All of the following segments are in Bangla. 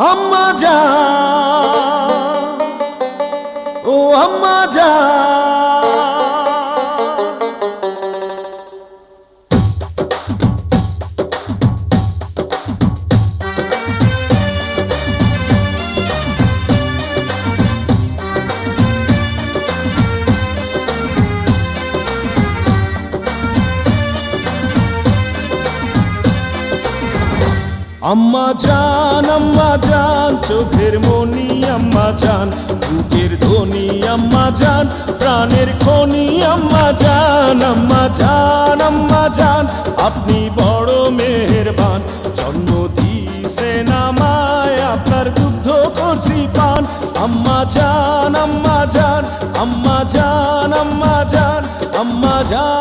আম্মা জান, ও আম্মা জান, আম্মা জান চোখের মনি আম্মা জান, বুকের ধ্বনি আম্মা জান, প্রাণের খনি আম্মা জান। আম্মা জান আপনি বড় মেহেরবান, জন্ম দিয়েছেন আমায়, আপনার দুগ্ধ করছি পান। আম্মা জান, আম্মা জান, আম্মা জান, আম্মা জান, আম্মা জান।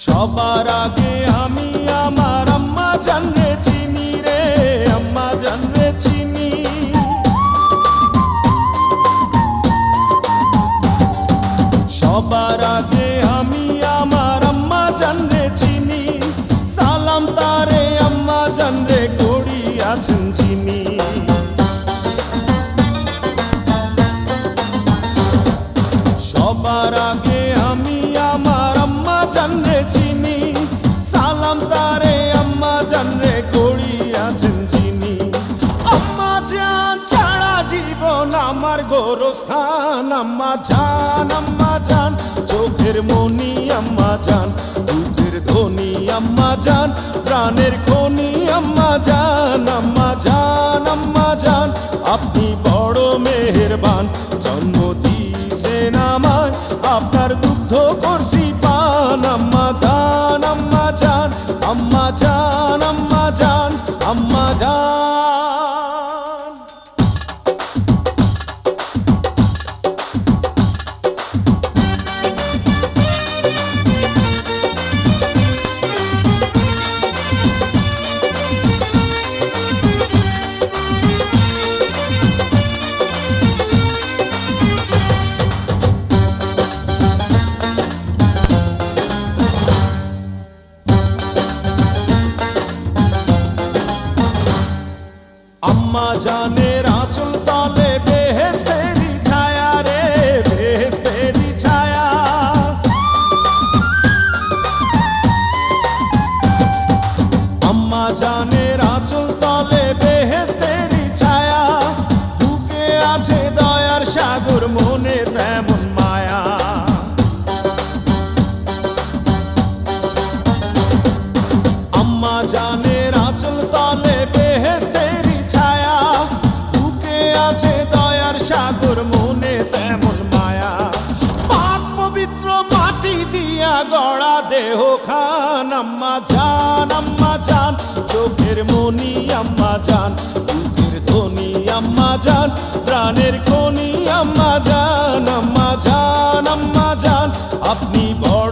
সবার আগে আমি আমার আম্মা জানরে চিনি রে, আম্মা জানরে চিনি। সবার আগে আমি আমার আম্মা জানরে চিনি, সালাম তারে আম্মা জানরে করি আছেন যিনি। সবার আগে আমি আমার আম্মা জানরে চিনি, সালাম তারে আম্মা জানরে করি আছেন যিনি। আম্মা জান ছাড়া জীবন আমার গোরস্থান। আম্মা জান চোখের মনি আম্মা জান, বুকের ধ্বনি আম্মা জান, প্রাণের খনি আম্মা জান। আম্মা জান আপনি বড় মেহেরবান, জন্ম দিয়েছেন আমায়, আপনার দুগ্ধ করছি পান। আম্মা জান, আম্মা জান, আম্মা জান, আম্মা জান, আম্মা জান। আম্মা জানের আঁচল তলে বেহেশতেরি ছায়া রে, বেহেশতেরি ছায়া। আম্মা জানের আঁচল তলে বেহেশতেরি ছায়া, বুকে আছে দয়ার সাগর, মনে তেমন মায়া। আম্মা জানের আঁচল তলে বেহেশতেরি ছায়া, বুকে আছে দয়ার সাগর, মনে তেমন মায়া। পাক পবিত্র মাটি দিয়া গড়া দেহ খান। আম্মা জান চোখের মনি আম্মা জান, বুকের ধ্বনি আম্মা জান, প্রাণের খনি আম্মা জান। আম্মা জান আপনি বড়